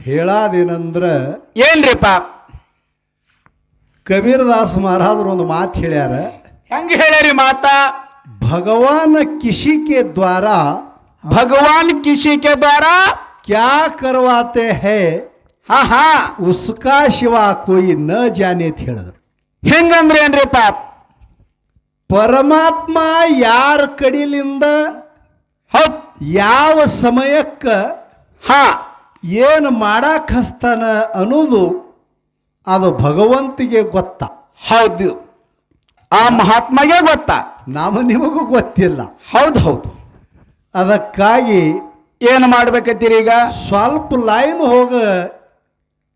ಹೇಳಾದೇನಂದ್ರ ಏನ್ರಿಪ್ಪ? ಕಬೀರದಾಸ್ ಮಹಾರಾಜರು ಒಂದು ಮಾತು ಹೇಳ್ಯಾರ. ಹೆಂಗ ಹೇಳ್ಯಾರಿ ಮಾತ? ಭಗವಾನ್ ಕಿಸಿ के द्वारा भगवान किसी के द्वारा क्या करवाते हैं ಹಾ ಹಾ उसका सिवा कोई न जाने ಅಂತ ಹೇಳಿದ್ರು. ಹೆಂಗಂದ್ರೆ ಏನ್ರಿಪ್ಪ? ಪರಮಾತ್ಮ ಯಾರ ಕಡಿಲಿಂದ ಹೌದ್ ಯಾವ ಸಮಯಕ್ಕ ಹಾ ಏನು ಮಾಡಾಕ ಹಸ್ತಾನ ಅನ್ನೋದು ಅದು ಭಗವಂತಿಗೆ ಗೊತ್ತ. ಹೌದು, ಆ ಮಹಾತ್ಮಗೆ ಗೊತ್ತಾ? ನಿಮಗೂ ಗೊತ್ತಿಲ್ಲ. ಹೌದು ಹೌದು. ಅದಕ್ಕಾಗಿ ಏನು ಮಾಡ್ಬೇಕತ್ತೀರಿ ಈಗ? ಸ್ವಲ್ಪ ಲೈನ್ ಹೋಗ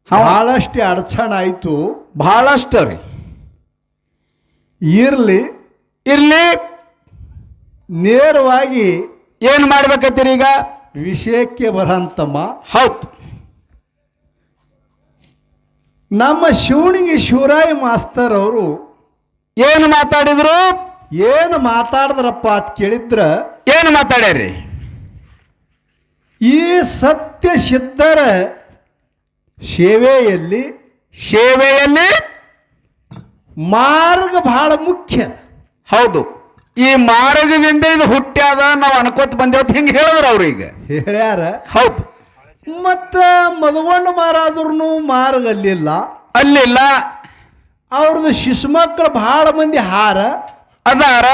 ಬಹಳಷ್ಟು ಅಡಚಣೆ ಆಯಿತು. ಬಹಳಷ್ಟು ರೀ. ಇರ್ಲಿ ಇರ್ಲಿ, ನೇರವಾಗಿ ಏನು ಮಾಡ್ಬೇಕತ್ತೀರಿ ಈಗ? ವಿಷಯಕ್ಕೆ ಬರಂತಮ್ಮ. ಹೌದು. ನಮ್ಮ ಶಿವಣಿಗೆ ಶಿವರಾಯ ಮಾಸ್ತರ್ ಅವರು ಏನು ಮಾತಾಡಿದ್ರು? ಏನು ಮಾತಾಡಿದ್ರಪ್ಪ ಅಂತ ಕೇಳಿದ್ರ, ಏನು ಮಾತಾಡ್ಯಾರಿ? ಈ ಸತ್ಯ ಸಿದ್ಧರ ಸೇವೆಯಲ್ಲಿ ಸೇವೆಯಲ್ಲಿ ಮಾರ್ಗ ಬಹಳ ಮುಖ್ಯ. ಹೌದು, ಈ ಮಾರ್ಗದಿಂದ ಇದು ಹುಟ್ಟ್ಯಾದ ನಾವು ಅನ್ಕೋತ ಬಂದೇವ್ ಹಿಂಗೆ ಹೇಳಿದ್ರು ಅವ್ರು ಈಗ ಹೇಳ್ಯಾರ. ಹೌದು. ಮತ್ತ ಮದಗೊಂಡ ಮಹಾರಾಜರು ಮಾರ್ಗ ಅಲ್ಲಿಲ್ಲ, ಅಲ್ಲಿಲ್ಲ. ಅವ್ರದ್ದು ಶಿಶು ಮಕ್ಕಳು ಬಹಳ ಮಂದಿ ಹಾರ ಅದಾರ.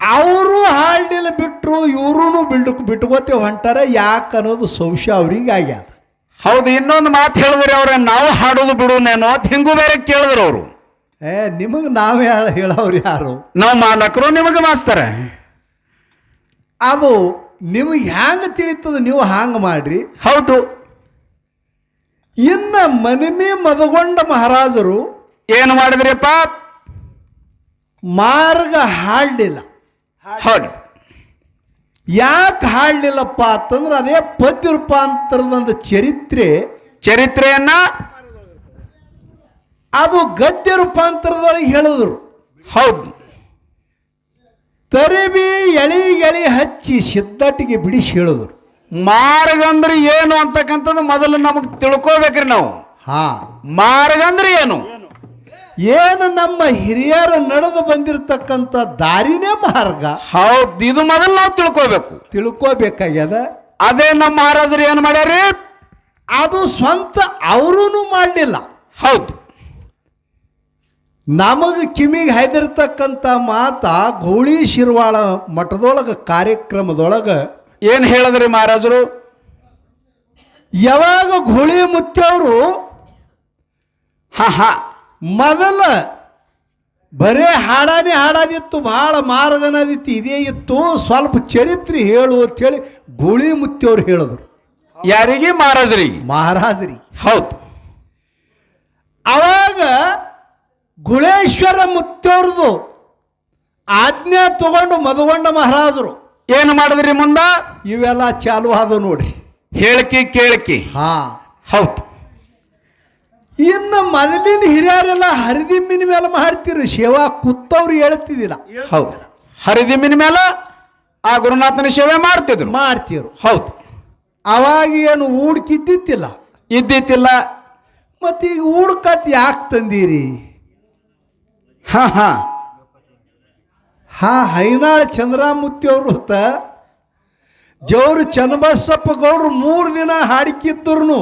ಅವರು ಹಾಡಲಿಲ್ಲ ಬಿಟ್ರು, ಇವ್ರೂ ಬಿಟ್ಕೋತೇವೆ ಹೊಂಟಾರ. ಯಾಕೆ ಅನ್ನೋದು ಸಂಶಯ ಅವ್ರಿಗೆ ಆಗ್ಯಾದ. ಹೌದು. ಇನ್ನೊಂದು ಮಾತು ಹೇಳಿದ್ರಿ ಅವ್ರ, ನಾವು ಹಾಡೋದು ಬಿಡುನೇನೋ ಅಂತ ಹಿಂಗೂ ಬೇರೆ ಕೇಳಿದ್ರು ಅವರು. ನಿಮಗೆ ನಾವೇ ಹೇಳೋರು ಯಾರು? ನಾವು ಮಾಲಕರು, ನಿಮಗೆ ಮಾಸ್ತರ. ಅದು ನಿಮಗೆ ಹ್ಯಾಂಗ ತಿಳಿತದ, ನೀವು ಹಾಂಗ ಮಾಡ್ರಿ. ಹೌದು. ಇನ್ನ ಮನಿಮೆ ಮದಗೊಂಡ ಮಹಾರಾಜರು ಏನು ಮಾಡಿದ್ರಿಪ್ಪ? ಮಾರ್ಗ ಹಾಡಲಿಲ್ಲ. ಹೌದು. ಯಾಕೆ ಹಾಡಲಿಲ್ಲಪ್ಪ ಅಂತಂದ್ರೆ ಅದೇ ಪದ್ಯ ರೂಪಾಂತರದಂತ ಚರಿತ್ರೆಯನ್ನ ಅದು ಗದ್ಯ ರೂಪಾಂತರದೊಳಗೆ ಹೇಳಿದ್ರು. ಹೌದು. ತರಿಬಿ ಎಳಿ ಹಚ್ಚಿ ಸಿದ್ಧಟಿಗೆ ಬಿಡಿಸಿ ಹೇಳಿದ್ರು. ಮಾರ್ಗ ಅಂದ್ರೆ ಏನು ಅಂತಕ್ಕಂಥದ್ದು ಮೊದಲು ನಮಗೆ ತಿಳ್ಕೋಬೇಕ್ರಿ ನಾವು. ಹಾ, ಮಾರ್ಗ ಅಂದ್ರೆ ಏನು? ಏನು ನಮ್ಮ ಹಿರಿಯರ ನಡೆದು ಬಂದಿರತಕ್ಕಂಥ ದಾರಿನೇ ಮಾರ್ಗ. ಹೌದು, ಇದು ಮೊದಲು ನಾವು ತಿಳ್ಕೋಬೇಕಾಗ್ಯದ. ಅದೇ ನಮ್ಮ ಮಹಾರಾಜರು ಏನು ಮಾಡ್ಯಾರಿ? ಅದು ಸ್ವಂತ ಅವರೂ ಮಾಡಲಿಲ್ಲ. ಹೌದು. ನಮಗೆ ಕಿವಿಗೆ ಹೈದಿರ್ತಕ್ಕಂಥ ಮಾತ ಗೌಳಿ ಶಿರ್ವಾಳ ಮಠದೊಳಗೆ ಕಾರ್ಯಕ್ರಮದೊಳಗೆ ಏನು ಹೇಳಿದ್ರಿ ಮಹಾರಾಜರು? ಯಾವಾಗ ಗೌಳಿ ಮುತ್ತವರು ಮೊದಲ ಬರೇ ಹಾಡಾದಿತ್ತು, ಬಹಳ ಮಾರ್ಗನದಿತ್ತು, ಇದೇ ಇತ್ತು, ಸ್ವಲ್ಪ ಚರಿತ್ರೆ ಹೇಳು ಅಂತೇಳಿ ಗೌಳಿ ಮುತ್ತವ್ರು ಹೇಳಿದ್ರು. ಯಾರಿಗೆ? ಮಹಾರಾಜರಿಗೆ. ಹೌದು. ಅವಾಗ ಗುಳೇಶ್ವರ ಮುತ್ತವ್ರದು ಆಜ್ಞೆ ತಗೊಂಡು ಮದಗೊಂಡ ಮಹಾರಾಜರು ಏನು ಮಾಡಿದ್ರಿ ಮುಂದ? ಇವೆಲ್ಲ ಚಾಲು ಆದ ನೋಡ್ರಿ, ಹೇಳಿಕೆ ಕೇಳಿಕೆ. ಹೌದು. ಇನ್ನು ಮೊದಲಿನ ಹಿರಿಯರೆಲ್ಲ ಹರಿದಿಮ್ಮಿನ ಮೇಲೆ ಮಾಡ್ತಿರು, ಸೇವಾ ಕೂತವ್ರು ಹೇಳ್ತಿದ್ದಿಲ್ಲ. ಹೌದು. ಹರಿದಿಮ್ಮಿನ ಮೇಲೆ ಆ ಗುರುನಾಥನ ಸೇವೆ ಮಾಡ್ತಿದ್ರು. ಹೌದು. ಅವಾಗ ಏನು ಇದ್ದಿತ್ತಿಲ್ಲ. ಮತ್ತೀಗ ಊಡ್ಕತ್ ಯಾಕೆ ತಂದೀರಿ? ಹೈನಾಳ ಚಂದ್ರಾಮೂರ್ತಿ ಅವರು ಜವರು ಚನ್ನಬಸಪ್ಪ ಗೌಡ್ರು 3 ದಿನ ಹಾಡಿಕಿದ್ರು.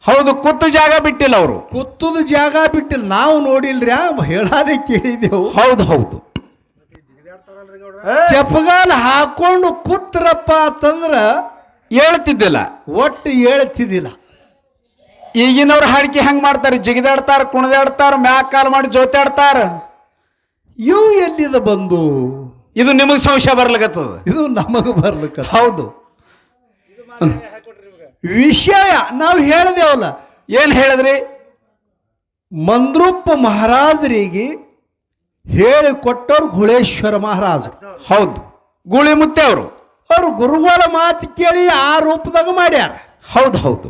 ಹೌದು. ಕೂತು ಜಾಗ ಬಿಟ್ಟಿಲ್ಲ ಅವರು. ಕೂತುದು ಜಾಗ ಬಿಟ್ಟಿಲ್ಲ. ನಾವು ನೋಡಿಲ್ರಿ, ಹೇಳಾದೆ ಕೇಳಿದೆವು. ಹೌದು. ಚಪ್ಪಗಾಲ ಹಾಕೊಂಡು ಕೂತ್ರಪ್ಪ ಅಂತಂದ್ರ ಹೇಳ್ತಿದ್ದಿಲ್ಲ, ಒಟ್ಟು ಹೇಳ್ತಿದ್ದಿಲ್ಲ. ಈಗಿನವ್ರು ಹಾಡಿಕೆ ಹೆಂಗ್ ಮಾಡ್ತಾರೆ? ಜಿಗಿದಾಡ್ತಾರ, ಕುಣಿದಾಡ್ತಾರ, ಮ್ಯಾಕ್ ಕಾಲ್ ಮಾಡಿ ಜೋತಾಡ್ತಾರ. ಇವು ಎಲ್ಲಿದ ಬಂದು? ಇದು ನಿಮಗೆ ಸಂಶಯ ಬರ್ಲಿಕ್ಕತ್ತದ, ಇದು ನಮಗ ಬರ್ಲಿಕ್ಕ. ಹೌದು. ವಿಷಯ ನಾವು ಹೇಳಿದೆವಲ್ಲ. ಏನ್ ಹೇಳಿದ್ರಿ? ಮಂದ್ರೂಪ ಮಹಾರಾಜರಿಗೆ ಹೇಳಿಕೊಟ್ಟವ್ರು ಗುಳೇಶ್ವರ ಮಹಾರಾಜರು. ಹೌದು. ಗೂಳಿ ಮುತ್ತೆ ಅವರು ಗುರುಗಳ ಮಾತು ಕೇಳಿ ಆ ರೂಪದಾಗ ಮಾಡ್ಯಾರ. ಹೌದು.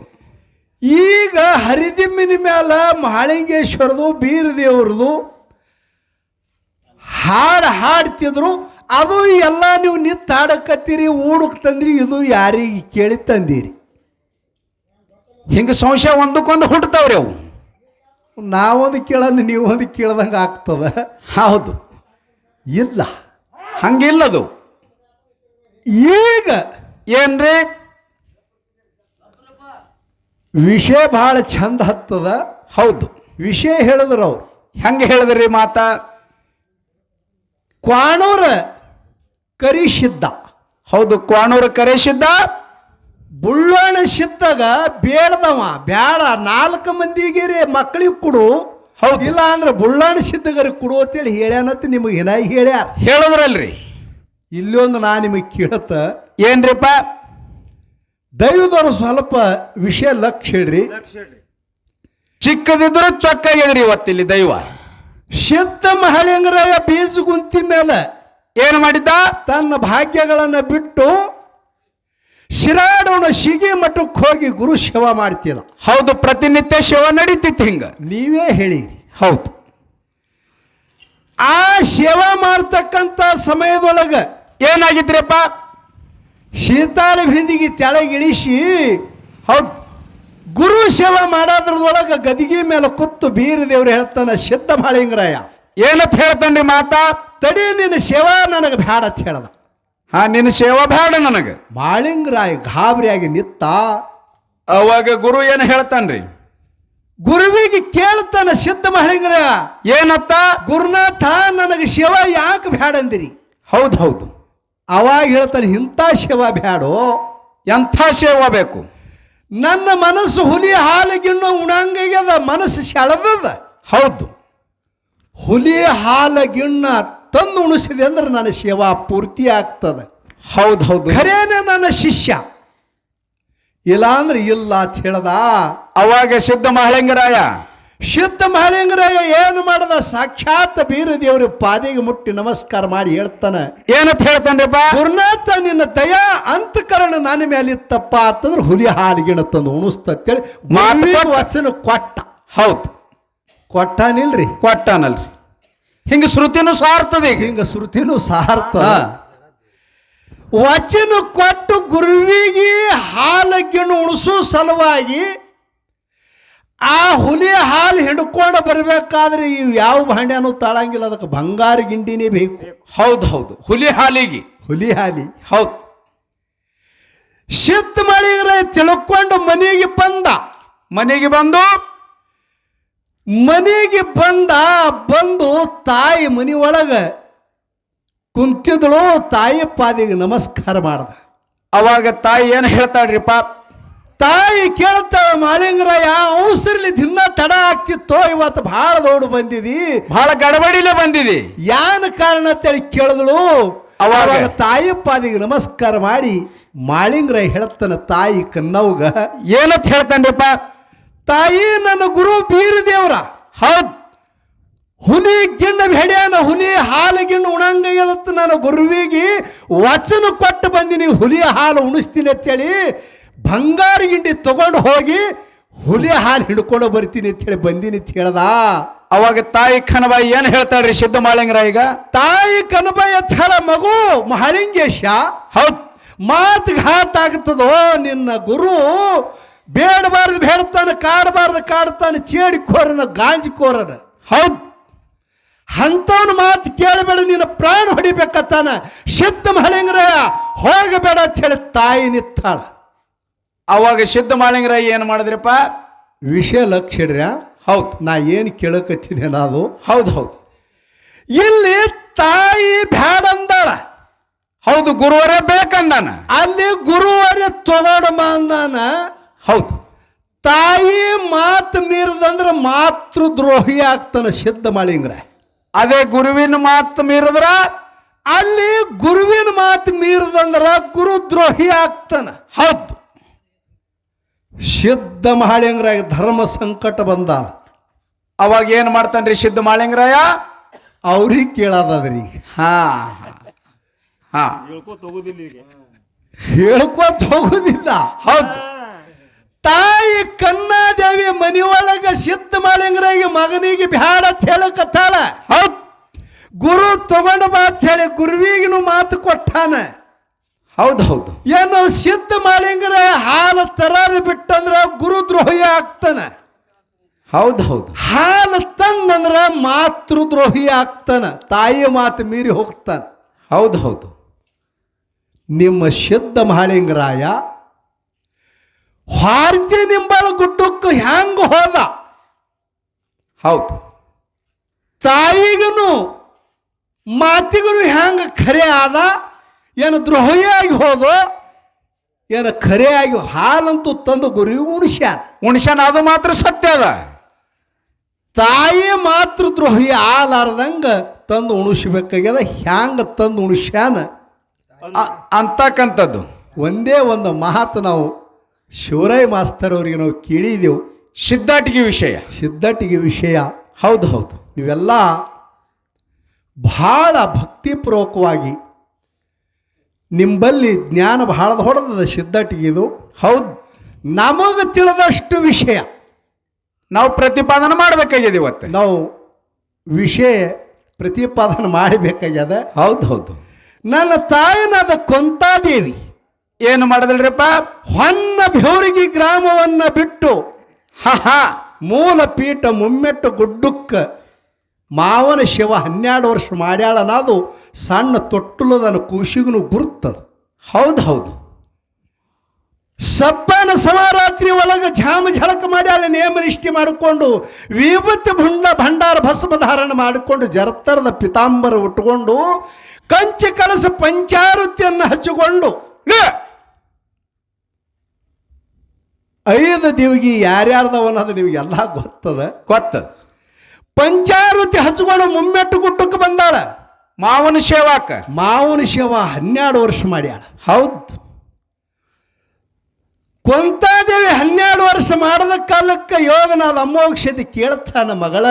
ಈಗ ಹರಿದಿಮ್ಮಿನ ಮೇಲ ಮಹಾಲಿಂಗೇಶ್ವರದು ಬೀರದೇವ್ರದು ಹಾಡ್ತಿದ್ರು. ಅದು ಎಲ್ಲ ನೀವು ನಿಂತು ಹಾಡಕತ್ತೀರಿ, ಊಡಕ್ಕೆ ತಂದ್ರಿ. ಇದು ಯಾರಿಗೆ ಕೇಳಿ ತಂದಿರಿ? ಹಿಂಗೆ ಸಂಶಯ ಒಂದಕ್ಕೊಂದು ಹುಟ್ಟತಾವ್ರಿ ಅವು. ನಾವೊಂದು ಕೇಳೋದು ನೀವೊಂದು ಕೇಳ್ದಂಗೆ ಆಗ್ತದ. ಹೌದು, ಇಲ್ಲ ಹಂಗಿಲ್ಲದು. ಈಗ ಏನ್ರಿ ವಿಷಯ ಭಾಳ ಚಂದ ಹತ್ತದ. ಹೌದು, ವಿಷಯ ಹೇಳಿದ್ರು ಅವ್ರು. ಹೆಂಗೆ ಹೇಳಿದ್ರಿ ಮಾತ? ಕ್ವಾಣೂರ ಕರಿಸಿದ್ದ. ಹೌದು, ಕ್ವಾಣೂರು ಕರೆಸಿದ್ದ. ಬುಳ್ಳೋಣ ಸಿದ್ದಾಗ ಬೇಡದವ, ಬ್ಯಾಡ 4 ಮಂದಿಗೆ ಮಕ್ಕಳಿಗೆ ಕೊಡು, ಹೌದು, ಇಲ್ಲ ಅಂದ್ರೆ ಬುಳ್ಳಾಣ ಸಿದ್ಧಗರಿಗೆ ಕೊಡು ಅಂತೇಳಿ ಹೇಳ್ಯಾನಂತ ನಿಮಗೆ ಏನಾಗಿ ಹೇಳ್ಯಾರ. ಹೇಳಿದ್ರಲ್ರಿ. ಇಲ್ಲೊಂದು ನಾ ನಿಮಗೆ ಕೇಳತ್ತ, ಏನ್ರಿಪ್ಪ? ದೈವದವರು ಸ್ವಲ್ಪ ವಿಷಯ ಲಕ್ಷ ಹೇಳ್ರಿ. ಚಿಕ್ಕದಿದ್ರು ಚೊಕ್ಕಾಗಿದ್ರಿ ಇವತ್ತಿಲ್ಲಿ ದೈವ. ಸಿದ್ಧ ಮಹಳಿಂಗರಾಯ ಬೀಜ ಗುಂತಿ ಮೇಲೆ ಏನು ಮಾಡಿದ್ದ? ತನ್ನ ಭಾಗ್ಯಗಳನ್ನು ಬಿಟ್ಟು ಶಿರಾಡೋಣ ಶಿಗಿ ಮಠಕ್ಕೆ ಹೋಗಿ ಗುರು ಸೇವಾ ಮಾಡ್ತಿಲ್ಲ. ಹೌದು, ಪ್ರತಿನಿತ್ಯ ಸೇವಾ ನಡೀತಿತ್ತು ಹಿಂಗ. ನೀವೇ ಹೇಳಿರಿ. ಹೌದು, ಆ ಸೇವಾ ಮಾಡ್ತಕ್ಕಂಥ ಸಮಯದೊಳಗೆ ಏನಾಗಿದ್ರಪ್ಪ? ಶೀತಾಳ ಬಿಂದಿಗೆ ತೆಳಗಿಳಿಸಿ, ಹೌದು, ಗುರು ಸೇವಾ ಮಾಡೋದ್ರದೊಳಗೆ ಗದಿಗೆ ಮೇಲೆ ಕೂತು ಬೀರದೇವ್ರು ಹೇಳ್ತಾನೆ, ಸಿದ್ಧ ಮಹಳಿಂಗರಾಯ ಏನಂತ ಹೇಳ್ತಾನ್ರಿ ಮಾತಾ? ತಡಿ, ನಿನ್ನ ಸೇವಾ ನನಗೆ ಬ್ಯಾಡ ಅಂತ ಹೇಳ್ದ. ಹಾ, ನಿನ್ನ ಸೇವಾ ಬೇಡ ನನಗೆ. ಮಹಳಿಂಗರಾಯ ಗಾಬರಿಯಾಗಿ ನಿತ್ತ. ಅವಾಗ ಗುರು ಏನು ಹೇಳ್ತಾನ್ರಿ? ಗುರುವಿಗೆ ಕೇಳ್ತಾನ ಸಿದ್ಧ ಮಹಳಿಂಗರಾಯ, ಏನತ್ತ? ಗುರುನಾಥ ನನಗೆ ಸೇವಾ ಯಾಕೆ ಬ್ಯಾಡ ಅಂದಿರಿ? ಹೌದು ಹೌದು. ಅವಾಗ ಹೇಳ್ತಾನೆ, ಇಂಥ ಸೇವಾ ಬ್ಯಾಡೋ, ಎಂಥ ಸೇವಾ ಬೇಕು? ನನ್ನ ಮನಸ್ಸು ಹುಲಿ ಹಾಲಿಗಿಣ್ಣು ಉಣಂಗದ, ಮನಸ್ಸು ಸೆಳೆದದ. ಹೌದು, ಹುಲಿ ಹಾಲಗಿಣ್ಣ ತಂದು ಉಣಿಸಿದೆ ಅಂದ್ರೆ ನನ್ನ ಸೇವಾ ಪೂರ್ತಿ ಆಗ್ತದೆ. ಹೌದು ಹೌದು. ಖರೇನೆ ನನ್ನ ಶಿಷ್ಯ, ಇಲ್ಲ ಅಂದ್ರೆ ಇಲ್ಲ ಅಂತ ಹೇಳ್ದ. ಅವಾಗ ಸಿದ್ಧ ಮಹಳಿಂಗರಾಯ ಸಿದ್ಧ ಮಹಳಿಂಗರಾಯ ಏನು ಮಾಡದ? ಸಾಕ್ಷಾತ್ ಬೀರದೇವ್ರ ಪಾದಿಗೆ ಮುಟ್ಟಿ ನಮಸ್ಕಾರ ಮಾಡಿ ಹೇಳ್ತಾನೆ, ಏನಂತ ಹೇಳ್ತಾನ್ರಿಪ್ಪ? ಗುರುನಾಥ ನಿನ್ನ ದಯಾ ಅಂತಕರಣ ನನ್ನ ಮೇಲೆ ಇತ್ತಪ್ಪ ಅಂತಂದ್ರೆ ಹುಲಿ ಹಾಲಿಗಿಣ ತಂದು ಉಣಿಸ್ತೇಳಿ ವಚನ ಕೊಟ್ಟ. ಹೌದು, ಕೊಟ್ಟಾನಿಲ್ರಿ? ಕೊಟ್ಟಾನಲ್ರಿ. ಹಿಂಗ ಶ್ರುತಿನೂ ಸಾರ್ತದೆ. ಹಿಂಗ ಶ್ರುತಿನೂ ಸಾರ್ಥ. ವಚನ ಕೊಟ್ಟು ಗುರುವಿಗೆ ಹಾಲಗಿಣ್ಣು ಉಣಿಸೋ ಸಲುವಾಗಿ ಆ ಹುಲಿ ಹಾಲು ಹಿಡ್ಕೊಂಡು ಬರಬೇಕಾದ್ರೆ ಇವು ಯಾವ ಭಾಂಡ್ಯನೂ ತಾಳಂಗಿಲ್ಲ, ಅದಕ್ಕೆ ಬಂಗಾರ ಗಿಂಡಿನೇ ಬೇಕು. ಹೌದು ಹೌದು, ಹುಲಿ ಹಾಲಿಗೆ. ಹುಲಿ ಹಾಲಿ. ಹೌದು. ಸಿದ್ಧ ಮಹಳಿಂಗರಾಯ ತಿಳ್ಕೊಂಡು ಮನೆಗೆ ಬಂದ. ಮನೆಗೆ ಬಂದು ಬಂದು ತಾಯಿ ಮನೆ ಒಳಗೆ ಕುಂತಿದಳು. ತಾಯಿ ಪಾದಿಗೆ ನಮಸ್ಕಾರ ಮಾಡ್ದ. ಅವಾಗ ತಾಯಿ ಏನು ಹೇಳ್ತಾಳ್ರಿಪ್ಪ? ತಾಯಿ ಕೇಳ್ತಾಳ, ಮಹಳಿಂಗರಾಯ ಅವಸರ್ಲಿ ದಿನ ತಡ ಆಗ್ತಿತ್ತೋ, ಇವತ್ತು ಭಾಳ ದೊಡ್ಡ ಬಂದಿದಿ, ಬಹಳ ಗಡಬಡಿಲೇ ಬಂದಿದೆ, ಯಾನ ಕಾರಣ ಅಂತೇಳಿ ಕೇಳಿದಳು. ಅವಾಗ ತಾಯಿ ಪಾದಿಗೆ ನಮಸ್ಕಾರ ಮಾಡಿ ಮಹಳಿಂಗರಾಯ ಹೇಳ್ತಾನ ತಾಯಿ ಕನ್ನವ್ಗ, ಏನಂತ ಹೇಳ್ತಾನ್ರಿಪ್ಪ? ತಾಯಿ ನನ್ನ ಗುರು ಬೀರದೇವ್ರ ಹೌದು, ಹುಲಿ ಗಿಣ್ಣ ಬೆಡ್ಯಾನ, ಹುಲಿ ಹಾಲು ಗಿಣ್ಣು ಉಣಂಗತ್ತ ನನ್ನ ಗುರುವಿಗೆ ವಚನ ಕೊಟ್ಟು ಬಂದಿನಿ, ಹುಲಿ ಹಾಲು ಉಣಿಸ್ತೀನಿ ಅಂತೇಳಿ ಬಂಗಾರ ಗಿಂಡಿ ತಗೊಂಡು ಹೋಗಿ ಹುಲಿ ಹಾಲು ಹಿಡ್ಕೊಂಡು ಬರ್ತೀನಿ ಅಂತೇಳಿ ಬಂದಿನಿ ಅಂತ ಹೇಳ್ದ. ಅವಾಗ ತಾಯಿ ಕನಬಾಯಿ ಏನು ಹೇಳ್ತಾಳ್ರಿ ಸಿದ್ಧ ಮಹಳಿಂಗರಾಯ? ತಾಯಿ ಕನಬಾಯಿ ಅಂತ ಹೇಳ, ಮಗು ಮಹಳಿಂಗೇಶ, ಹೌದು, ಮಾತು ಘಾತ ಆಗ್ತದೋ, ನಿನ್ನ ಗುರು ಬೇಡಬಾರ್ದು ಬೇಡ್ತಾನೆ, ಕಾಡಬಾರ್ದು ಕಾಡ್ತಾನೆ, ಚೇಡಿಕೋರನ ಗಾಂಜಿಕೋರನ. ಹೌದು, ಅಂಥವನ ಮಾತು ಕೇಳಬೇಡ, ನಿನ್ನ ಪ್ರಾಣ ಹೊಡಿಬೇಕತ್ತಾನ. ಸಿದ್ಧ ಮಹಳಿಂಗರಾಯ ಹೋಗಬೇಡ ಅಂತ ಹೇಳಿ ತಾಯಿ ನಿತ್ತಾಳ. ಅವಾಗ ಸಿದ್ಧ ಮಹಳಿಂಗರಾಯ ಏನು ಮಾಡಿದ್ರಪ್ಪ? ವಿಷಯ ಲಕ್ಷ ಇಡ್ರ. ಹೌದು, ನಾ ಏನು ಕೇಳಕತ್ತೀನಿ ಅನ್ನೋದು. ಹೌದು ಹೌದು. ಇಲ್ಲಿ ತಾಯಿ ಬ್ಯಾಡ ಅಂದಾಳ. ಹೌದು, ಗುರುವರೇ ಬೇಕಂದಾನ. ಅಲ್ಲಿ ಗುರುವರೇ ತಗೊಂಡ ಬಂದಾನ. ಹೌದು, ತಾಯಿ ಮಾತು ಮೀರದಂದ್ರೆ ಮಾತೃ ದ್ರೋಹಿ ಆಗ್ತಾನ ಸಿದ್ಧ ಮಹಳಿಂಗರಾಯ. ಅದೇ ಗುರುವಿನ ಮಾತು ಮೀರಿದ್ರ, ಅಲ್ಲಿ ಗುರುವಿನ ಮಾತು ಮೀರದಂದ್ರ ಗುರು ದ್ರೋಹಿ ಆಗ್ತಾನ. ಹೌದು, ಸಿದ್ಧ ಮಹಳಿಂಗರಾಯ ಧರ್ಮ ಸಂಕಟ ಬಂದ. ಅವಾಗ ಏನು ಮಾಡ್ತಾನ್ರಿ ಸಿದ್ಧ ಮಹಳಿಂಗರಾಯ? ಅವ್ರಿಗೆ ಕೇಳದದ್ರಿ. ಹಾ ಹಾ, ಹೇಳ್ಕೋತ ಹೋಗುದಿಲ್ಲ. ಹೌದು, ತಾಯಿ ಕನ್ನಾದೇವಿ ಮನೆಯೊಳಗ ಸಿದ್ಧ ಮಹಳಿಂಗರಾಯ ಮಗನಿಗೆ ಬ್ಯಾಡ ಅಂತ ಹೇಳಕತ್ತಾಳ. ಹೌದು, ಗುರು ತಗೊಂಡ ಬಾ ಅಂತ ಹೇಳಿ ಗುರುವಿಗೂ ಮಾತು ಕೊಟ್ಟಾನ. ಹೌದು ಹೌದು. ಏನು ಸಿದ್ಧ ಮಾಳಿಂಗರ ಹಾಲು ತರದು ಬಿಟ್ಟಂದ್ರ ಗುರುದ್ರೋಹಿ ಆಗ್ತಾನ. ಹೌದು ಹೌದು. ಹಾಲು ತಂದಂದ್ರ ಮಾತೃದ್ರೋಹಿ ಆಗ್ತಾನ, ತಾಯಿ ಮಾತು ಮೀರಿ ಹೋಗ್ತಾನ. ಹೌದು ಹೌದು. ನಿಮ್ಮ ಸಿದ್ಧ ಮಹಾಳಿಂಗರಾಯ ಹಾರ್ತಿ ನಿಂಬಳ ಗುಡ್ಡಕ್ಕೆ ಹ್ಯಾಂಗ ಹೋದ? ಹೌದು. ತಾಯಿಗೂ ಮಾತಿಗೂ ಹ್ಯಾಂಗ ಖರೆ ಆದ? ಏನು ದ್ರೋಹಿಯಾಗಿ ಹೋದೋ ಏನು ಖರೆಯಾಗಿ? ಹಾಲಂತೂ ತಂದು ಗುರಿ ಉಣಿಸ್ಯಾನ, ಅದು ಮಾತ್ರ ಸತ್ಯ ಅದ. ತಾಯಿ ಮಾತೃದ್ರೋಹಿ ಆಲಾರ್ದಂಗ ತಂದು ಉಣಿಸ್ಬೇಕಾಗ್ಯದ. ಹ್ಯಾಂಗ ತಂದು ಉಣಿಸ್ಯಾನ ಅಂತಕ್ಕಂಥದ್ದು ಒಂದೇ ಒಂದು ಮಾತು ನಾವು ಶಿವರಾಯ ಮಾಸ್ತರ್ ಅವರಿಗೆ ನಾವು ಕೇಳಿದೆವು. ಸಿದ್ಧಾಟಿಗೆ ವಿಷಯ, ಸಿದ್ಧಟಿಗೆ ವಿಷಯ. ಹೌದು ಹೌದು. ನೀವೆಲ್ಲ ಬಹಳ ಭಕ್ತಿಪೂರ್ವಕವಾಗಿ ನಿಂಬಲ್ಲಿ ಜ್ಞಾನ ಬಹಳ ಹೊಡೆದದ ಸಿದ್ಧಟಿಗಿದು. ಹೌದು. ನಮಗೆ ತಿಳಿದಷ್ಟು ವಿಷಯ ನಾವು ಪ್ರತಿಪಾದನೆ ಮಾಡಬೇಕಾಗಿದೆ. ಇವತ್ತು ನಾವು ವಿಷಯ ಪ್ರತಿಪಾದನೆ ಮಾಡಬೇಕಾಗ್ಯದ. ಹೌದು ಹೌದು. ನನ್ನ ತಾಯಿನಾದ ಕೊಂತಾದೇವಿ ಏನು ಮಾಡಿದ್ರಪ್ಪ? ಹೊನ್ನ ಬೆವರಿಗೆ ಗ್ರಾಮವನ್ನ ಬಿಟ್ಟು ಮೂಲ ಪೀಠ ಮುಮ್ಮೆಟ್ಟು ಗುಡ್ಡಕ್ಕ ಮಾವನ ಶಿವ 12 ವರ್ಷ ಮಾಡ್ಯಾಳನಾದು ಸಣ್ಣ ತೊಟ್ಟುಲದನ ಕೂಸಿಗೂ ಗುರುತದ. ಹೌದು ಹೌದು. ಸಪ್ಪನ ಸಮಾರಾತ್ರಿ ಒಳಗೆ ಝಾಮ ಝಳಕ ಮಾಡ್ಯಾಳ. ನೇಮನಿಷ್ಠೆ ಮಾಡಿಕೊಂಡು ವಿಭೂತಿ ಭಂಡಾರ ಭಸ್ಮ ಧಾರಣ ಮಾಡಿಕೊಂಡು ಜರತರದ ಪಿತಾಂಬರ ಉಟ್ಕೊಂಡು ಕಂಚ ಕಳಸ ಪಂಚಾರುತಿಯನ್ನು ಹಚ್ಚಿಕೊಂಡು 5 ದಿವಗಿ ಯಾರ್ಯಾರ್ದವನ್ನದು ನಿಮಗೆಲ್ಲ ಗೊತ್ತದ. ಪಂಚಾರುತಿ ಹಚ್ಕೊಂಡು ಮುಮ್ಮೆಟ್ಟು ಗುಡ್ಡಕ್ಕೆ ಬಂದಾಳ. ಮಾವನ ಸೇವಾಕ ಮಾವನ ಶಿವ 12 ವರ್ಷ ಮಾಡ್ಯಾಳ. ಹೌದು. ಕೊಂತಾದೇವಿ 12 ವರ್ಷ ಮಾಡದ ಕಾಲಕ್ಕೆ ಯೋಗನಾದ ಅಮೋಕ್ಷತೆ ಕೇಳ್ತಾನ ಮಗಳ.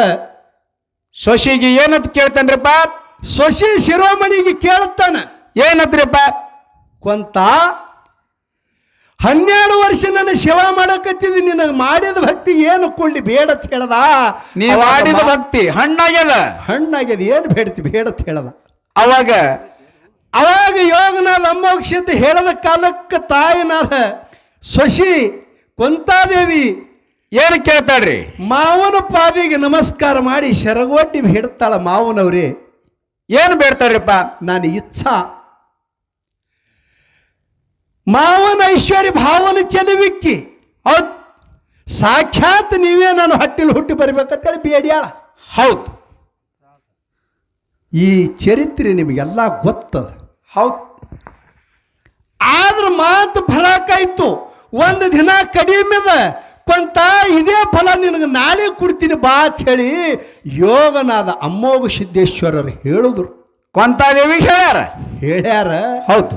ಸೊಸಿಗೆ ಏನಂತ ಕೇಳ್ತಾನ್ರಿಪ್ಪ? ಸೊಸಿ ಶಿರೋಮಣಿಗೆ ಕೇಳ್ತಾನ. ಏನಂತ್ರಿಪ್ಪ? ಕೊಂತ 12 ವರ್ಷ ನನ್ನ ಸೇವಾ ಮಾಡಕತ್ತಿದ್ದಿ, ನಿನಗೆ ಮಾಡಿದ ಭಕ್ತಿ ಏನು ಕೊಳ್ಳಿ ಬೇಡತ್ ಹೇಳ್ದ. ನೀ ಮಾಡಿದ ಭಕ್ತಿ ಹಣ್ಣಾಗ್ಯದ. ಹಣ್ಣಾಗ್ಯದ, ಏನು ಬೇಡತಿ ಬೇಡತ್ ಹೇಳ್ದ. ಅವಾಗ ಯೋಗನಾದ ಅಮೋಕ್ಷತೆ ಹೇಳದ ಕಾಲಕ್ಕೆ ತಾಯಿನಾದ ಸೊಸಿ ಕೊಂತಾದೇವಿ ಏನು ಕೇಳ್ತಾಳ್ರಿ? ಮಾವನ ಪಾದಿಗೆ ನಮಸ್ಕಾರ ಮಾಡಿ ಶರಗೊಡ್ಡಿ ಬೇಡ್ತಾಳ. ಮಾವನವ್ರೇ ಏನು ಬೇಡ್ತಾಳ್ರಿಪ್ಪ? ನಾನು ಇಚ್ಛಾ ಮಾವನ ಐಶ್ವರ್ಯ ಭಾವನ ಚೆಲುವಿಕ್ಕಿ ಹೌದು, ಸಾಕ್ಷಾತ್ ನೀವೇ ನಾನು ಹಟ್ಟಿಲ್ ಹುಟ್ಟಿ ಬರ್ಬೇಕಂತೇಳಿ ಬೇಡ್ಯಾಳ. ಹೌದು. ಈ ಚರಿತ್ರೆ ನಿಮಗೆಲ್ಲ ಗೊತ್ತದ. ಹೌದು. ಆದ್ರ ಮಾತು ಫಲಕಾಯ್ತು. ಒಂದು ದಿನ ಕಡಿಮೆದ ಕೊಂತ ಇದೇ ಫಲ ನಿನಗೆ ನಾಳೆ ಕೊಡ್ತೀನಿ ಬಾ ಅಂತ ಹೇಳಿ ಯೋಗನಾದ ಅಮ್ಮೋಗ ಸಿದ್ದೇಶ್ವರರು ಹೇಳಿದ್ರು. ಕೊಂತಾದೇವಿಗೆ ಹೇಳ್ಯಾರ. ಹೌದು.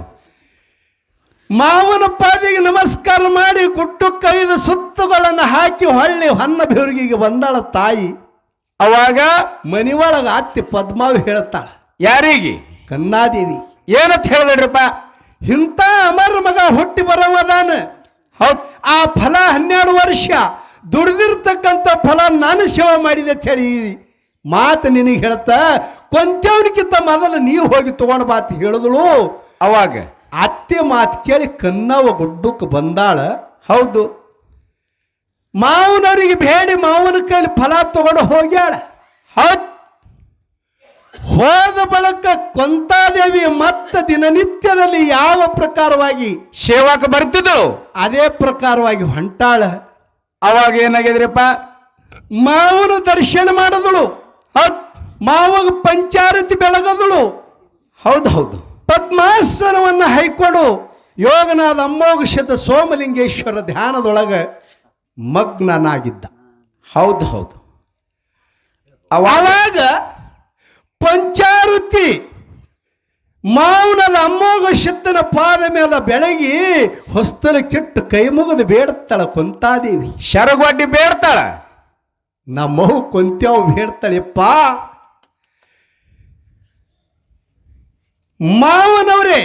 ಮಾವನ ಪಾದಿಗೆ ನಮಸ್ಕಾರ ಮಾಡಿ ಗುಡ್ಡಕ್ಕೆ 5 ಸುತ್ತುಗಳನ್ನು ಹಾಕಿ ಹೊಳ್ಳಿ ಹೊನ್ನ ಬೆವರಿಗೆಗೆ ಬಂದಾಳ ತಾಯಿ. ಅವಾಗ ಮನಿ ಒಳಗೆ ಅತ್ತಿ ಪದ್ಮಾವಿ ಹೇಳ್ತಾಳ. ಯಾರಿಗೆ? ಕನ್ನಾದೇವಿ. ಏನಂತ ಹೇಳಿದ್ರಪ್ಪ? ಇಂಥ ಅಮರ ಮಗ ಹುಟ್ಟಿ ಬರವದಾನ. ಹೌದು. ಆ ಫಲ 12 ವರ್ಷ ದುಡ್ದಿರ್ತಕ್ಕಂಥ ಫಲ ನಾನು ಸೇವೆ ಮಾಡಿದೆ ಅಂತ ಹೇಳಿ ಮಾತು ನಿನಗೆ ಹೇಳ್ತಾ ಕೊಂತವನಿಗಿಂತ ಮೊದಲು ನೀವು ಹೋಗಿ ತಗೊಂಡು ಬಾತ್ ಹೇಳಿದಳು. ಅವಾಗ ಅತ್ತೆ ಮಾತು ಕೇಳಿ ಕನ್ನವ ಗುಡ್ಡಕ್ಕೆ ಬಂದಾಳ. ಹೌದು. ಮಾವನವರಿಗೆ ಬೇಡಿ ಮಾವನ ಕೈಲಿ ಫಲ ತಗೊಂಡು ಹೋಗ್ಯಾಳ. ಹೌದು. ಹೋದ ಬಳಿಕ ಕೊಂತಾದೇವಿ ಮತ್ತೆ ದಿನನಿತ್ಯದಲ್ಲಿ ಯಾವ ಪ್ರಕಾರವಾಗಿ ಸೇವಾಕ ಬರ್ತಿದ್ದಳು ಅದೇ ಪ್ರಕಾರವಾಗಿ ಹೊಂಟಾಳ. ಅವಾಗ ಏನಾಗಿದ್ರಪ್ಪ? ಮಾವನ ದರ್ಶನ ಮಾಡಿದಳು. ಮಾವಗ ಪಂಚಾರತಿ ಬೆಳಗದಳು. ಹೌದು ಹೌದು. ಪದ್ಮಾಸನವನ್ನು ಹೈಕೊಂಡು ಯೋಗನಾದ ಅಮ್ಮೋಘ ಸೋಮಲಿಂಗೇಶ್ವರ ಧ್ಯಾನದೊಳಗೆ ಮಗ್ನನಾಗಿದ್ದ. ಹೌದು ಹೌದು. ಅವಾಗ ಪಂಚಾರುತಿ ಮಾವನದ ಅಮ್ಮೋಘ ಸಿದ್ಧನ ಪಾದ ಮೇಲೆ ಬೆಳಗಿ ಹೊಸ್ತಲ ಕೆಟ್ಟು ಕೈ ಮುಗಿದು ಬೇಡ್ತಾಳ ಕೊಂತಾದೇವಿ. ಶರಗೊಡ್ಡಿ ಬೇಡ್ತಾಳ. ನಮ್ಮವು ಕೊಂತ್ಯಾವು ಬೇಡ್ತಾಳೆಪ್ಪ. ಮಾವನವರೇ,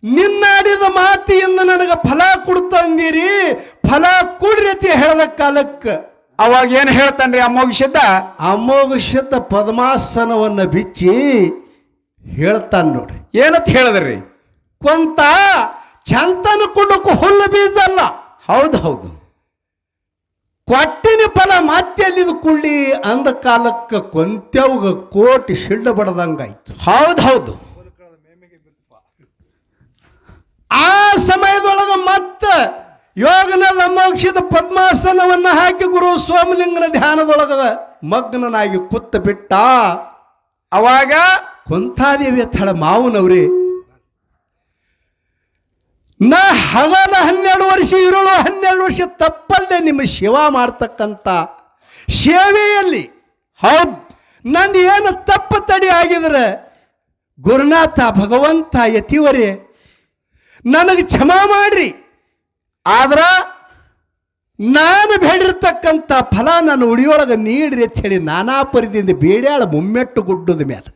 ನಿನ್ನಾಡಿದ ಮಾತಿಯಿಂದ ನನಗೆ ಫಲ ಕೊಡ್ತಂದಿರಿ, ಫಲ ಕೊಡ್ರಿ ಅಂತ ಹೇಳದ ಕಾಲಕ್ಕೆ ಅವಾಗ ಏನು ಹೇಳ್ತಾನ್ರಿ ಅಮೋಘ ಸಿದ್ಧ? ಅಮೋಘ ಸಿದ್ಧ ಪದ್ಮಾಸನವನ್ನು ಬಿಚ್ಚಿ ಹೇಳ್ತಾನೆ ನೋಡ್ರಿ. ಏನಂತ ಹೇಳಿದ್ರಿ? ಕೊಂತ ಚಂತನ ಕುಂಡಕ್ಕೂ ಹುಲ್ಲು ಬೀಜ ಅಲ್ಲ. ಹೌದು ಹೌದು. ಕೊಟ್ಟಿನ ಫಲ ಮತ್ತೆ ಅಲ್ಲಿದು ಕುಳ್ಳಿ ಅಂದ ಕಾಲಕ್ಕೆ ಕೊಂತ್ಯವ್ಗ ಕೋಟಿ ಶಿಳ್ಳ ಬಡದಂಗಾಯ್ತು. ಹೌದು ಹೌದು. ಆ ಸಮಯದೊಳಗೆ ಮತ್ತೆ ಯೋಗನದ ಮೋಕ್ಷದ ಪದ್ಮಾಸನವನ್ನು ಹಾಕಿ ಗುರು ಸೋಮಲಿಂಗನ ಧ್ಯಾನದೊಳಗ ಮಗ್ನನಾಗಿ ಕುತ್ತ ಬಿಟ್ಟ. ಅವಾಗ ಕೊಂತಾದೇವಿ ಥಳ ಮಾವನವ್ರಿ, ನಾ ಹಗಲ 12 ವರ್ಷ ಇರುಳು 12 ವರ್ಷ ತಪ್ಪಲ್ಲದೆ ನಿಮ್ಮ ಸೇವಾ ಮಾಡ್ತಕ್ಕಂಥ ಸೇವೆಯಲ್ಲಿ ಹೌದು ನಂದು ಏನು ತಪ್ಪು ತಡಿ ಆಗಿದ್ರೆ ಗುರುನಾಥ ಭಗವಂತ ಯತಿವರೇ ನನಗೆ ಕ್ಷಮಾ ಮಾಡ್ರಿ. ಆದ್ರ ನಾನು ಬೇಡಿರ್ತಕ್ಕಂಥ ಫಲ ನಾನು ಉಡಿಯೊಳಗೆ ನೀಡ್ರಿ ಅಂತ ಹೇಳಿ ನಾನಾ ಪರಿದಿಂದ ಬೇಡ್ಯಾಳ ಮುಮ್ಮೆಟ್ಟು ಗುಡ್ಡದ ಮೇಲೆ.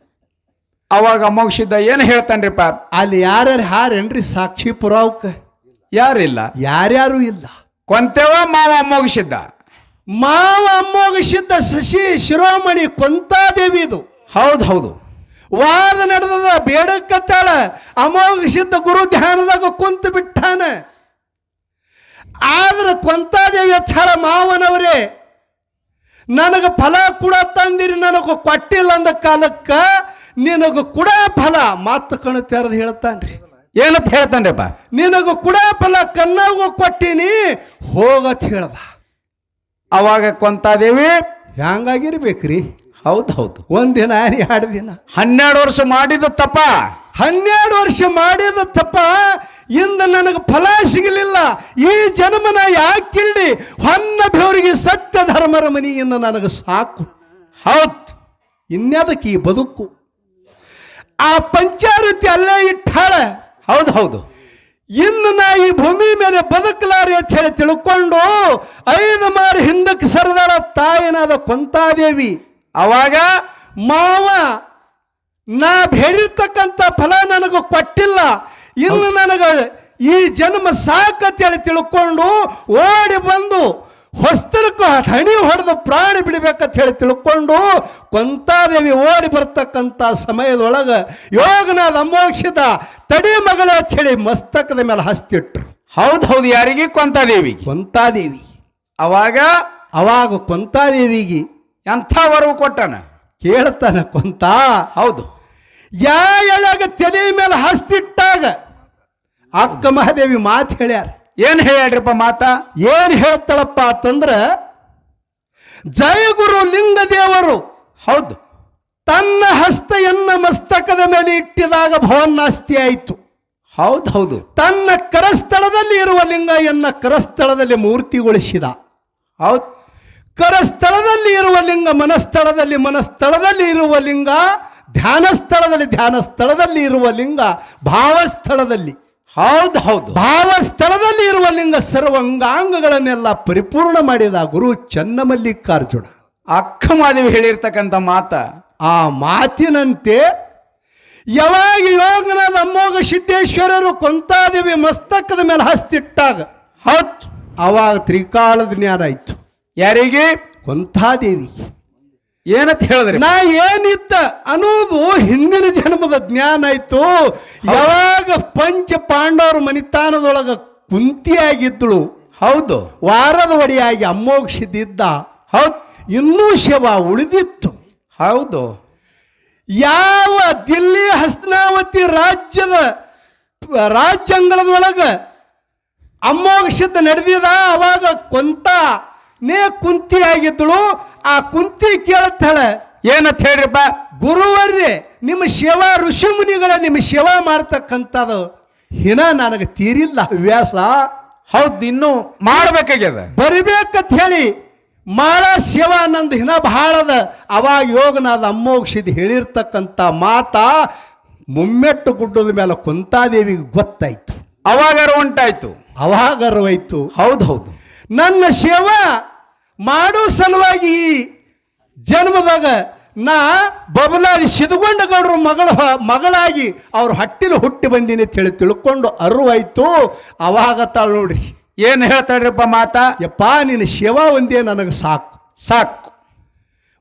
ಅವಾಗ ಅಮೋಘಸಿದ್ದ ಏನು ಹೇಳ್ತಾನ್ರಿಪ್ಪ? ಅಲ್ಲಿ ಯಾರ್ಯಾರು ಹಾರೇನ್ರಿ ಸಾಕ್ಷಿ ಪುರಾವಕ? ಯಾರಿಲ್ಲ, ಯಾರ್ಯಾರು ಇಲ್ಲ. ಕೊಂತೆವ ಮಾವ ಅಮೋಘಸಿದ್ದ. ಮಾವ ಅಮ್ಮೋಗಿಸಿದ್ದ ಶಶಿ ಶಿರೋಮಣಿ ಕೊಂತಾದೇವಿದು. ಹೌದು ಹೌದು. ವಾದ ನಡೆದದ ಬೇಡಕ್ಕತ್ತಾಳ. ಅಮೋಘಸಿದ್ದ ಗುರು ಧ್ಯಾನದಾಗ ಕುಂತು ಬಿಟ್ಟಾನ. ಆದ್ರೆ ಕೊಂತಾದೇವಿ ಹತ್ತಾಳ ಮಾವನವರೇ ನನಗೆ ಫಲ ಕೂಡ ತಂದಿರಿ, ನನಗೆ ಕೊಟ್ಟಿಲ್ಲ ಅಂದ ಕಾಲಕ್ಕೆ ನಿನಗೆ ಕೂಡ ಫಲ ಮಾತು ಕಣ್ಣು ತೆರೆದು ಹೇಳ್ತಾನ್ರಿ. ಏನಂತ ಹೇಳ್ತಾನ್ರಿಪ್ಪ? ನಿನಗೆ ಕೂಡ ಫಲ ಕನ್ನಾಗೂ ಕೊಟ್ಟಿನಿ ಹೋಗತ್ ಹೇಳ್ದ. ಅವಾಗ ಕೊಂತಾದೇವಿ ಹ್ಯಾಂಗಾಗಿರ್ಬೇಕ್ರಿ? ಹೌದು ಹೌದು. ಒಂದಿನ 2 ದಿನ 12 ವರ್ಷ ಮಾಡಿದ ತಪ್ಪ, 12 ವರ್ಷ ಮಾಡಿದ ತಪ್ಪ ಇಂದ ನನಗೆ ಫಲ ಸಿಗಲಿಲ್ಲ. ಈ ಜನ್ಮನ ಯಾಕಿಲ್ಡಿ ಹೊನ್ನ ಬೆವರಿಗೆ ಸತ್ಯ ಧರ್ಮರ ಮನೆಯನ್ನು ನನಗೆ ಸಾಕು. ಹೌದು. ಇನ್ಯಾದಕ್ಕೆ ಈ ಬದುಕು? ಆ ಪಂಚಾವೃತ್ತಿ ಅಲ್ಲೇ ಇಟ್ಟಾಳ. ಹೌದು ಹೌದು. ಇನ್ನು ನಾ ಈ ಭೂಮಿ ಮೇಲೆ ಬದುಕಲಾರಿ ಅಂತ ಹೇಳಿ ತಿಳ್ಕೊಂಡು 5 ಮಾರು ಹಿಂದಕ್ಕೆ ಸರಿದಾಳ ತಾಯಿನಾದ ಕೊಂತಾದೇವಿ. ಅವಾಗ ಮಾವ ನಾ ಬೇಡಿರ್ತಕ್ಕಂಥ ಫಲ ನನಗೆ ಕೊಟ್ಟಿಲ್ಲ, ಇನ್ನು ನನಗೆ ಈ ಜನ್ಮ ಸಾಕಂತೇಳಿ ತಿಳ್ಕೊಂಡು ಓಡಿ ಬಂದು ಹೊಸ್ತರಕ್ಕೂ ಹಣಿ ಹೊಡೆದು ಪ್ರಾಣ ಬಿಡಬೇಕಂತ ಹೇಳಿ ತಿಳ್ಕೊಂಡು ಕೊಂತಾದೇವಿ ಓಡಿ ಬರ್ತಕ್ಕಂಥ ಸಮಯದೊಳಗೆ ಯೋಗನಾದ ಅಮೋಕ್ಷದ ತಡಿ ಮಗಳ ಅಂತ ಹೇಳಿ ಮಸ್ತಕದ ಮೇಲೆ ಹಸ್ತಿಟ್ರು. ಹೌದು ಹೌದು. ಯಾರಿಗೆ? ಕೊಂತಾದೇವಿ. ಕೊಂತಾದೇವಿ. ಅವಾಗ ಕೊಂತಾದೇವಿಗೆ ಎಂಥ ವರವು ಕೊಟ್ಟನ ಕೇಳ್ತಾನ ಕೊಂತ. ಹೌದು. ಎಳೆಗ ತಲೆ ಮೇಲೆ ಹಸ್ತಿಟ್ಟಾಗ ಅಕ್ಕ ಮಹಾದೇವಿ ಮಾತು ಹೇಳ್ಯಾರ. ಏನು ಹೇಳ್ಯಾಡ್ರಿಪ್ಪ ಮಾತ? ಏನು ಹೇಳ್ತಾಳಪ್ಪ ಅಂತಂದ್ರ, ಜಯ ಗುರು ಲಿಂಗ ದೇವರು ಹೌದು ತನ್ನ ಹಸ್ತಯನ್ನ ಮಸ್ತಕದ ಮೇಲೆ ಇಟ್ಟಿದಾಗ ಭವನ್ನಾಸ್ತಿ ಆಯಿತು. ಹೌದು ಹೌದು. ತನ್ನ ಕರಸ್ಥಳದಲ್ಲಿ ಇರುವ ಲಿಂಗಯನ್ನ ಕರಸ್ಥಳದಲ್ಲಿ ಮೂರ್ತಿಗೊಳಿಸಿದ. ಹೌದು. ಕರಸ್ಥಳದಲ್ಲಿ ಇರುವ ಲಿಂಗ ಮನಸ್ಥಳದಲ್ಲಿ, ಮನಸ್ಥಳದಲ್ಲಿ ಇರುವ ಲಿಂಗ ಧ್ಯಾನಸ್ಥಳದಲ್ಲಿ ಇರುವ ಲಿಂಗ ಭಾವಸ್ಥಳದಲ್ಲಿ. ಹೌದು ಹೌದು. ಭಾವಸ್ಥಳದಲ್ಲಿ ಇರುವ ಲಿಂಗ ಸರ್ವಂಗಾಂಗಗಳನ್ನೆಲ್ಲ ಪರಿಪೂರ್ಣ ಮಾಡಿದ ಗುರು ಚನ್ನಮಲ್ಲಿಕಾರ್ಜುನ. ಅಕ್ಕ ಮಾದೇವಿ ಹೇಳಿರ್ತಕ್ಕಂಥ ಮಾತ. ಆ ಮಾತಿನಂತೆ ಯಾವಾಗ ಯೋಗನಾದ ಅಮ್ಮೋಘ ಸಿದ್ದೇಶ್ವರರು ಕೊಂತಾದೇವಿ ಮಸ್ತಕದ ಮೇಲೆ ಹಸ್ತಿಟ್ಟಾಗ ಹೌದು ಅವಾಗ ತ್ರಿಕಾಲದ ಜ್ಞಾನ ಆಯ್ತು. ಯಾರಿಗೆ? ಕೊಂತಾದೇವಿ. ಏನಂತ ಹೇಳಿದ್ರಿ? ನಾ ಏನಿದ್ದ ಅನ್ನೋದು ಹಿಂದಿನ ಜನ್ಮದ ಜ್ಞಾನ ಆಯ್ತು. ಯಾವಾಗ ಪಂಚ ಪಾಂಡವರ ಮನಿತಾನದೊಳಗ ಕುಂತಿಯಾಗಿದ್ದಳು. ಹೌದು. ವಾರದ ಒಡೆಯಾಗಿ ಅಮ್ಮೋಕ್ಷಿದ್ದ. ಹೌದು. ಇನ್ನೂ ಶಿವ ಉಳಿದಿತ್ತು. ಹೌದು. ಯಾವ ದಿಲ್ಲಿ ಹಸ್ನಾವತಿ ರಾಜ್ಯಾಂಗಳದೊಳಗ ಅಮ್ಮೋಕ್ಷಿದ್ದ ನಡೆದಿದ ಅವಾಗ ಕೊಂತಾನೇ ಕುಂತಿಯಾಗಿದ್ದಳು. ಆ ಕುಂತಿ ಕೇಳುತ್ತಾಳೆ, ಏನಂತ ಹೇಳ್ರಿಪ್ಪ? ಗುರುವರ್ರೆ ನಿಮ್ಮ ಸೇವಾ ಋಷಿ ಮುನಿಗಳ ನಿಮ್ಮ ಸೇವಾ ಮಾಡ್ತಕ್ಕಂಥದ್ದು ಹಿನ ನನಗೆ ತೀರಿಲ್ಲ ಹವ್ಯಾಸ. ಹೌದು. ಇನ್ನೂ ಮಾಡ್ಬೇಕಾಗ್ಯದ, ಬರಿಬೇಕಂತ ಹೇಳಿ ಮಾಡ ಸೇವಾ ನಂದು ಹಿನ ಬಹಳದ. ಅವಾಗ ಯೋಗನಾದ ಅಮ್ಮೋಕ್ಷಿದ್ ಹೇಳಿರ್ತಕ್ಕಂಥ ಮಾತ ಮುಮ್ಮೆಟ್ಟು ಗುಡ್ಡದ ಮೇಲೆ ಕೊಂತಾದೇವಿಗೆ ಗೊತ್ತಾಯ್ತು. ಅವಾಗಾರ ಉಂಟಾಯ್ತು. ಅವಾಗ ಅರಿವಾಯ್ತು. ಹೌದು ಹೌದು. ನನ್ನ ಸೇವಾ ಮಾಡೋ ಸಲುವಾಗಿ ಈ ಜನ್ಮದಾಗ ನಾ ಬಬಲಾದಿ ಸಿದ್ಗೊಂಡ ಗೌಡ್ರ ಮಗಳಾಗಿ ಅವ್ರ ಹಟ್ಟಿಲು ಹುಟ್ಟಿ ಬಂದೀನಿ ಅಂತ ಹೇಳಿ ತಿಳ್ಕೊಂಡು ಅರಿವಾಯ್ತು. ಅವಾಗ ತಾಳು ನೋಡ್ರಿ ಏನು ಹೇಳ್ತಾಳ್ರಿಪ್ಪ ಮಾತ? ಯಪ್ಪ ನಿನ್ನ ಸೇವಾ ಒಂದೇ ನನಗೆ ಸಾಕು.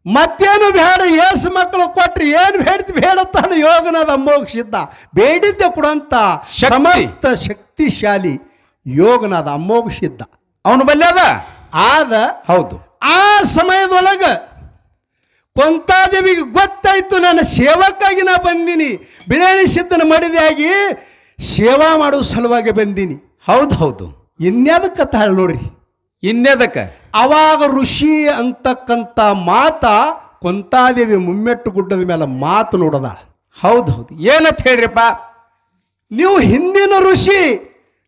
ಮತ್ತೇನು ಬೇಡ, ಏಸು ಮಕ್ಕಳು ಕೊಟ್ರಿ ಏನು ಬೇಡ್ತಿ ಬೇಡತ್ತಾನ ಯೋಗನಾದ ಅಮೋಘಸಿದ್ಧ. ಬೇಡಿದ್ದೆ ಕೊಡುವಂತ ಶಕ್ತಿ. ಸಮರ್ಥ ಶಕ್ತಿಶಾಲಿ ಯೋಗನಾದ ಅಮೋಘಸಿದ್ಧ ಅವನು ಬಲ್ಲೆ ಅದ. ಆದ ಹೌದು. ಆ ಸಮಯದೊಳಗ ಕೊಂತಾದೇವಿಗೆ ಗೊತ್ತಾಯ್ತು, ನನ್ನ ಸೇವಕ್ಕಾಗಿ ನಾ ಬಂದೀನಿ, ಬಿಳಾಣಿ ಸಿದ್ಧನ ಮಡಿದಾಗಿ ಸೇವಾ ಮಾಡುವ ಸಲುವಾಗಿ ಬಂದೀನಿ. ಹೌದು ಹೌದು. ಇನ್ಯಾದಕ್ಕೆ ತಾಳ ನೋಡ್ರಿ. ಇನ್ನೇದಕ್ಕ ಅವಾಗ ಋಷಿ ಅಂತಕ್ಕಂಥ ಮಾತ ಕೊಂತಾದೇವಿ ಮುಮ್ಮೆಟ್ಟು ಗುಡ್ಡದ ಮೇಲೆ ಮಾತು ನೋಡದಾಳ. ಹೌದು ಹೌದು. ಏನಂತ ಹೇಳ್ರಿಪ್ಪ? ನೀವು ಹಿಂದಿನ ಋಷಿ,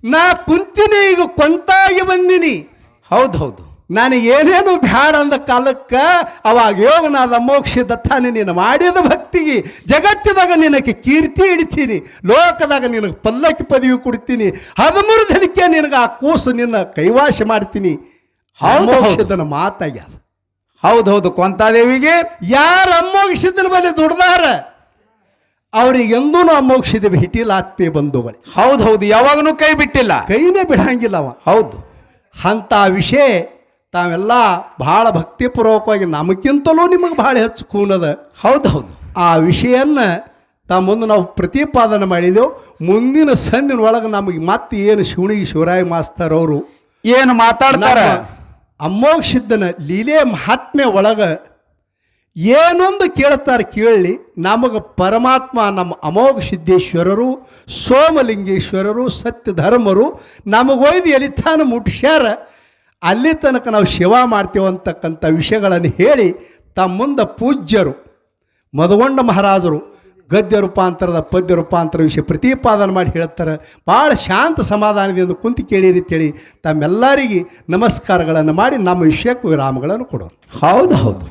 ನಾ ಕುಂತಿನಿ, ಈಗ ಕೊಂತಾಗಿ ಬಂದಿನಿ. ಹೌದು ಹೌದು. ನಾನು ಏನೇನು ಬ್ಯಾಡ ಅಂದ ಕಾಲಕ್ಕೆ ಅವಾಗ ಯೋಗನಾದ ಮೋಕ್ಷದ ತಾನೆ ನೀನು ಮಾಡಿದ ಭಕ್ತಿಗೆ ಜಗತ್ತಿದಾಗ ನಿನಗೆ ಕೀರ್ತಿ ಇಡ್ತೀನಿ, ಲೋಕದಾಗ ನಿನಗೆ ಪಲ್ಲಕ್ಕಿ ಪದವಿ ಕೊಡ್ತೀನಿ, 13 ದಿನಕ್ಕೆ ನಿನಗೆ ಆ ಕೂಸು ನಿನ್ನ ಕೈವಾಶ ಮಾಡ್ತೀನಿ. ಅಮೋಘಸಿದ್ದನ ಮಾತಾಗ್ಯಾದ. ಹೌದು ಹೌದು. ಕೊಂತಾದೇವಿಗೆ ಯಾರು ಅಮೋಘಸಿದ್ದನ ಬಳಿ ದುಡ್ದಾರ ಅವ್ರಿಗೆ ಎಂದೂ ಅಮೋಘಸಿದ ಭೇಟಿಲ್ಲ. ಆತ್ಮೀಯ ಬಂಧುಗಳೇ, ಹೌದು ಹೌದು. ಯಾವಾಗನೂ ಕೈ ಬಿಟ್ಟಿಲ್ಲ, ಕೈನೇ ಬಿಡಂಗಿಲ್ಲ ಅವ. ಹೌದು. ಅಂಥ ವಿಷಯ ತಾವೆಲ್ಲ ಬಹಳ ಭಕ್ತಿಪೂರ್ವಕವಾಗಿ ನಮಗಿಂತಲೂ ನಿಮಗೆ ಭಾಳ ಹೆಚ್ಚು ಕೂನದ. ಹೌದು ಹೌದು. ಆ ವಿಷಯನ್ನ ಮುಂದೆ ನಾವು ಪ್ರತಿಪಾದನೆ ಮಾಡಿದೆವು. ಮುಂದಿನ ಸಂದಿನ ಒಳಗೆ ನಮಗೆ ಮತ್ತೆ ಏನು ಶಿವಣಿಗೆ ಶಿವರಾಯ ಮಾಸ್ತರ್ ಅವರು ಏನು ಮಾತಾಡ್ತಾರ, ಅಮೋಘಸಿದ್ದನ ಲೀಲೆ ಮಹಾತ್ಮೆ ಒಳಗೆ ಏನೊಂದು ಕೇಳ್ತಾರೆ ಕೇಳಲಿ. ನಮಗೆ ಪರಮಾತ್ಮ ನಮ್ಮ ಅಮೋಘ ಸಿದ್ದೇಶ್ವರರು, ಸೋಮಲಿಂಗೇಶ್ವರರು, ಸತ್ಯಧರ್ಮರು ನಮಗೊಯ್ದು ಎಲಿತಾನ ಮುಟ್ಸ್ಯಾರ. ಅಲ್ಲಿ ತನಕ ನಾವು ಸೇವಾ ಮಾಡ್ತೇವೆ ಅಂತಕ್ಕಂಥ ವಿಷಯಗಳನ್ನು ಹೇಳಿ ತಮ್ಮ ಮುಂದೆ ಪೂಜ್ಯರು ಮದಗೊಂಡ ಮಹಾರಾಜರು ಗದ್ಯ ರೂಪಾಂತರದ ಪದ್ಯ ರೂಪಾಂತರ ವಿಷಯ ಪ್ರತಿಪಾದನೆ ಮಾಡಿ ಹೇಳ್ತಾರೆ. ಭಾಳ ಶಾಂತ ಸಮಾಧಾನದಿಂದ ಕುಂತು ಕೇಳಿರಿ ಅಂತೇಳಿ ತಮ್ಮೆಲ್ಲರಿಗೆ ನಮಸ್ಕಾರಗಳನ್ನು ಮಾಡಿ ನಮ್ಮ ವಿಷಯಕ್ಕೂ ವಿರಾಮಗಳನ್ನು ಕೊಡೋರು. ಹೌದು ಹೌದು.